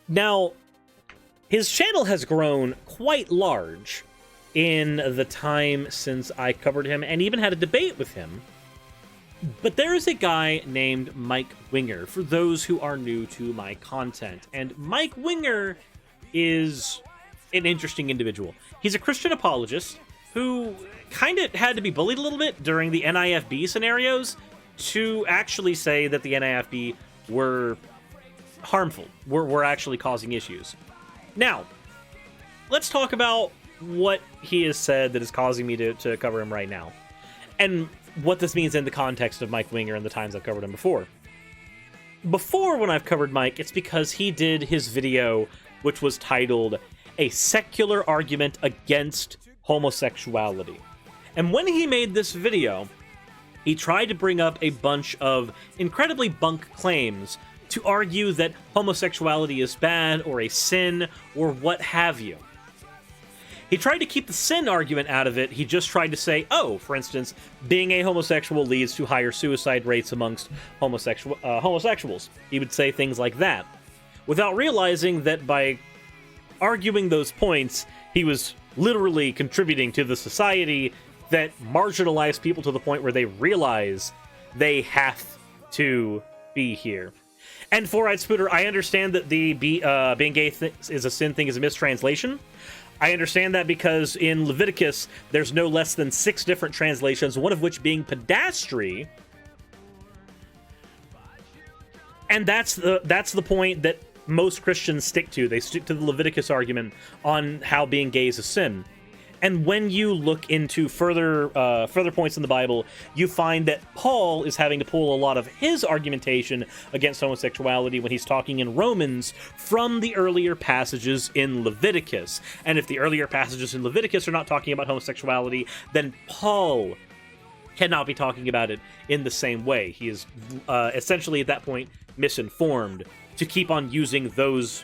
Now, his channel has grown quite large in the time since I covered him and even had a debate with him. But there is a guy named Mike Winger, for those who are new to my content. And Mike Winger is an interesting individual. He's a Christian apologist who kind of had to be bullied a little bit during the NIFB scenarios to actually say that the NIFB were harmful, were actually causing issues. Now, let's talk about what he has said that is causing me to cover him right now, and what this means in the context of Mike Winger and the times I've covered him before. Before, when I've covered Mike, it's because he did his video, which was titled, A Secular Argument Against Homosexuality. And when he made this video, he tried to bring up a bunch of incredibly bunk claims to argue that homosexuality is bad or a sin or what have you. He tried to keep the sin argument out of it. He just tried to say, oh, for instance, being a homosexual leads to higher suicide rates amongst homosexuals. He would say things like that, without realizing that by arguing those points, he was literally contributing to the society that marginalized people to the point where they realize they have to be here. And Four-Eyed Spooter, I understand that the being gay is a sin thing is a mistranslation. I understand that because in Leviticus, there's no less than 6 different translations, one of which being pedastry. And that's the point that most Christians stick to. They stick to the Leviticus argument on how being gay is a sin. And when you look into further points in the Bible, you find that Paul is having to pull a lot of his argumentation against homosexuality when he's talking in Romans from the earlier passages in Leviticus. And if the earlier passages in Leviticus are not talking about homosexuality, then Paul cannot be talking about it in the same way. He is essentially at that point misinformed to keep on using those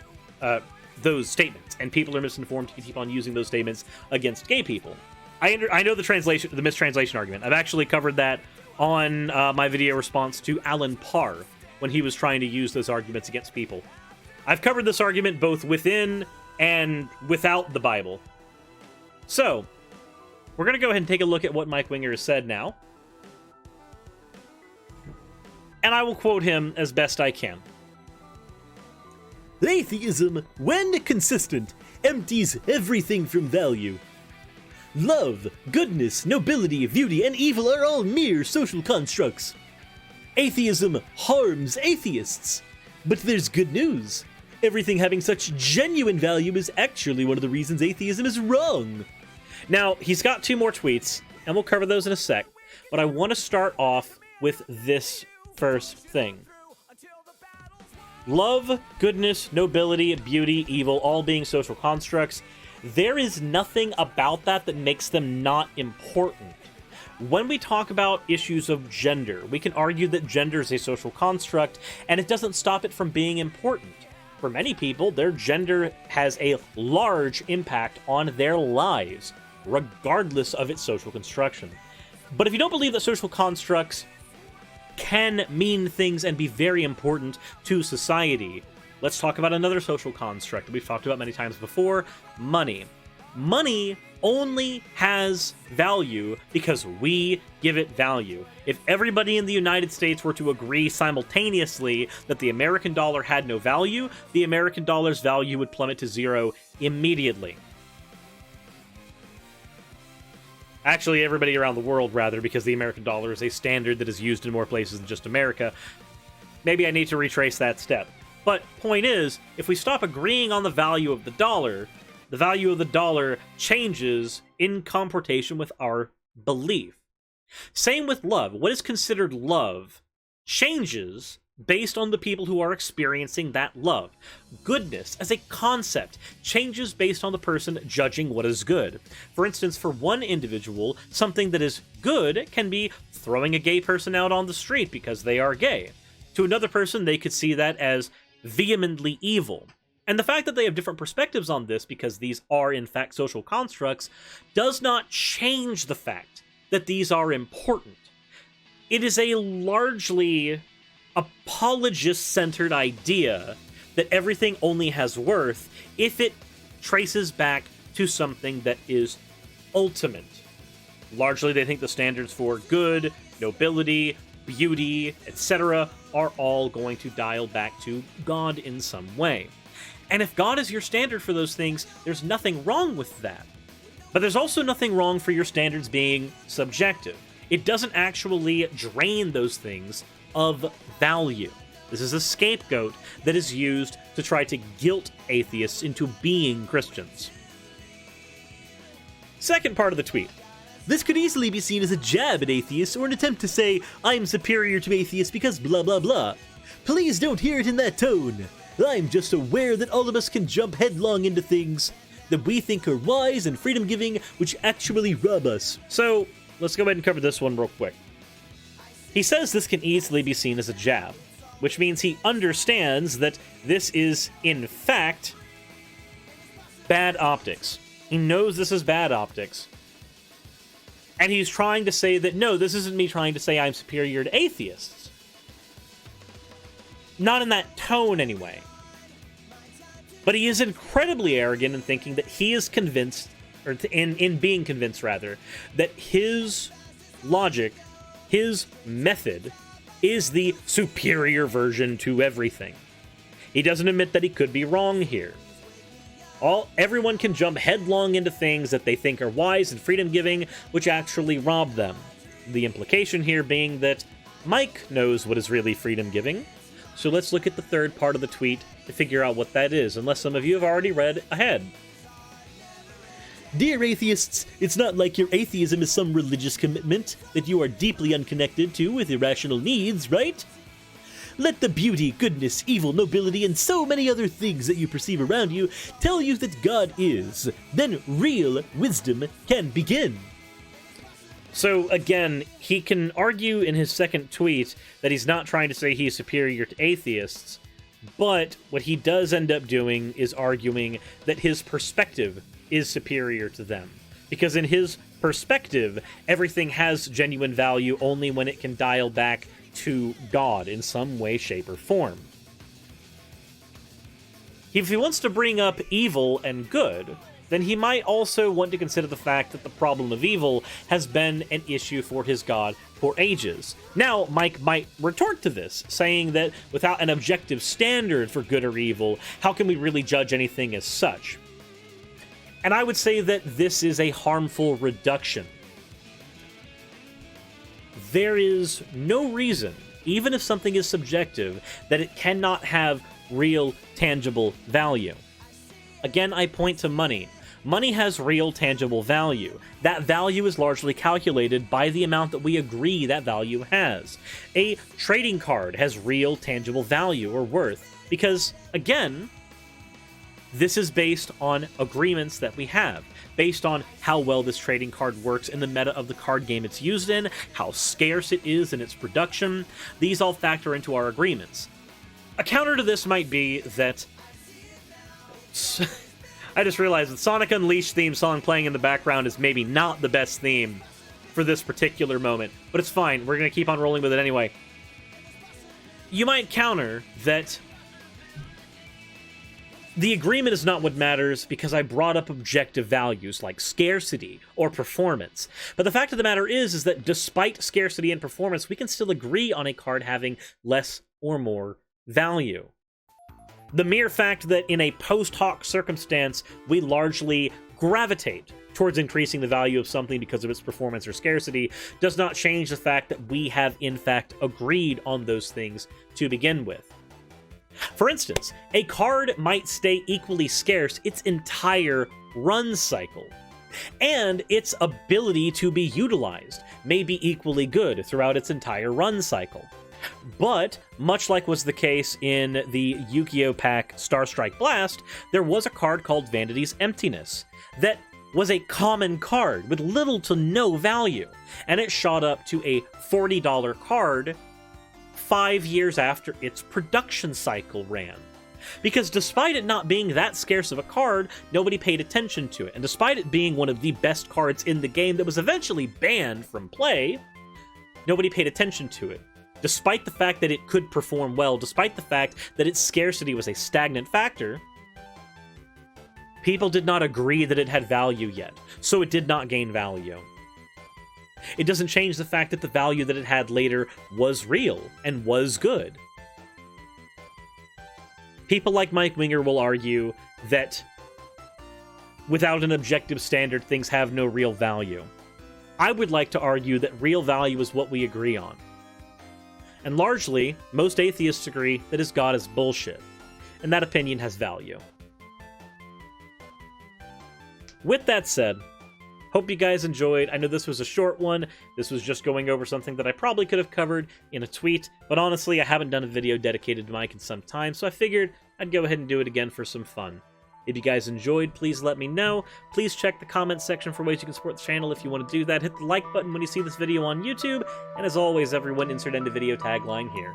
statements, and people are misinformed to keep on using those statements against gay people. I know the mistranslation argument. I've actually covered that on my video response to Alan Parr when he was trying to use those arguments against people. I've covered this argument both within and without the Bible. So, we're going to go ahead and take a look at what Mike Winger has said now. And I will quote him as best I can. Atheism, when consistent, empties everything from value. Love, goodness, nobility, beauty, and evil are all mere social constructs. Atheism harms atheists. But there's good news. Everything having such genuine value is actually one of the reasons atheism is wrong. Now, he's got 2 more tweets, and we'll cover those in a sec, but I want to start off with this first thing. Love, goodness, nobility, beauty, evil, all being social constructs. There is nothing about that that makes them not important. When we talk about issues of gender, we can argue that gender is a social construct, and it doesn't stop it from being important. For many people, their gender has a large impact on their lives, regardless of its social construction. But if you don't believe that social constructs can mean things and be very important to society, let's talk about another social construct we've talked about many times before: money. Money only has value because we give it value. If everybody in the United States were to agree simultaneously that the American dollar had no value, the American dollar's value would plummet to 0 immediately. Actually, everybody around the world, rather, because the American dollar is a standard that is used in more places than just America. Maybe I need to retrace that step. But point is, if we stop agreeing on the value of the value of the dollar changes in comportation with our belief. Same with love. What is considered love changes based on the people who are experiencing that love. Goodness, as a concept, changes based on the person judging what is good. For instance, for one individual, something that is good can be throwing a gay person out on the street because they are gay. To another person, they could see that as vehemently evil. And the fact that they have different perspectives on this, because these are in fact social constructs, does not change the fact that these are important. It is a largely apologist-centered idea that everything only has worth if it traces back to something that is ultimate. Largely, they think the standards for good, nobility, beauty, etc. are all going to dial back to God in some way. And if God is your standard for those things, there's nothing wrong with that. But there's also nothing wrong for your standards being subjective. It doesn't actually drain those things of value. This is a scapegoat that is used to try to guilt atheists into being Christians. Second part of the tweet. This could easily be seen as a jab at atheists or an attempt to say, I'm superior to atheists because blah blah blah. Please don't hear it in that tone. I'm just aware that all of us can jump headlong into things that we think are wise and freedom-giving, which actually rob us. So, let's go ahead and cover this one real quick. He says this can easily be seen as a jab, which means he understands that this is, in fact, bad optics. He knows this is bad optics. And he's trying to say that, no, this isn't me trying to say I'm superior to atheists. Not in that tone, anyway. But he is incredibly arrogant in thinking that he is convinced, or in being convinced, rather, that his logic, his method, is the superior version to everything. He doesn't admit that he could be wrong here. Everyone can jump headlong into things that they think are wise and freedom-giving, which actually rob them. The implication here being that Mike knows what is really freedom-giving. So let's look at the third part of the tweet to figure out what that is, unless some of you have already read ahead. Dear atheists, it's not like your atheism is some religious commitment that you are deeply unconnected to with irrational needs, right? Let the beauty, goodness, evil, nobility, and so many other things that you perceive around you tell you that God is. Then real wisdom can begin. So again, he can argue in his second tweet that he's not trying to say he's superior to atheists, but what he does end up doing is arguing that his perspective is superior to them. Because in his perspective, everything has genuine value only when it can dial back to God in some way, shape, or form. If he wants to bring up evil and good, then he might also want to consider the fact that the problem of evil has been an issue for his God for ages. Now, Mike might retort to this, saying that without an objective standard for good or evil, how can we really judge anything as such? And I would say that this is a harmful reduction. There is no reason, even if something is subjective, that it cannot have real, tangible value. Again, I point to money. Money has real, tangible value. That value is largely calculated by the amount that we agree that value has. A trading card has real, tangible value or worth, because, again, this is based on agreements that we have, based on how well this trading card works in the meta of the card game it's used in, how scarce it is in its production. These all factor into our agreements. A counter to this might be that... I just realized the Sonic Unleashed theme song playing in the background is maybe not the best theme for this particular moment, but it's fine. We're going to keep on rolling with it anyway. You might counter that the agreement is not what matters because I brought up objective values like scarcity or performance. But the fact of the matter is that despite scarcity and performance, we can still agree on a card having less or more value. The mere fact that in a post hoc circumstance, we largely gravitate towards increasing the value of something because of its performance or scarcity does not change the fact that we have in fact agreed on those things to begin with. For instance, a card might stay equally scarce its entire run cycle, and its ability to be utilized may be equally good throughout its entire run cycle. But, much like was the case in the Yu-Gi-Oh! Pack Star Strike Blast, there was a card called Vanity's Emptiness that was a common card with little to no value, and it shot up to a $40 card 5 years after its production cycle ran. Because despite it not being that scarce of a card, nobody paid attention to it, and despite it being one of the best cards in the game that was eventually banned from play, nobody paid attention to it. Despite the fact that it could perform well, despite the fact that its scarcity was a stagnant factor, people did not agree that it had value yet, so it did not gain value. It doesn't change the fact that the value that it had later was real and was good. People like Mike Winger will argue that without an objective standard, things have no real value. I would like to argue that real value is what we agree on. And largely, most atheists agree that his God is bullshit, and that opinion has value. With that said, hope you guys enjoyed. I know this was a short one. This was just going over something that I probably could have covered in a tweet, but honestly, I haven't done a video dedicated to Mike in some time, so I figured I'd go ahead and do it again for some fun. If you guys enjoyed, please let me know. Please check the comments section for ways you can support the channel if you want to do that. Hit the like button when you see this video on YouTube, and as always, everyone, insert end of video tagline here.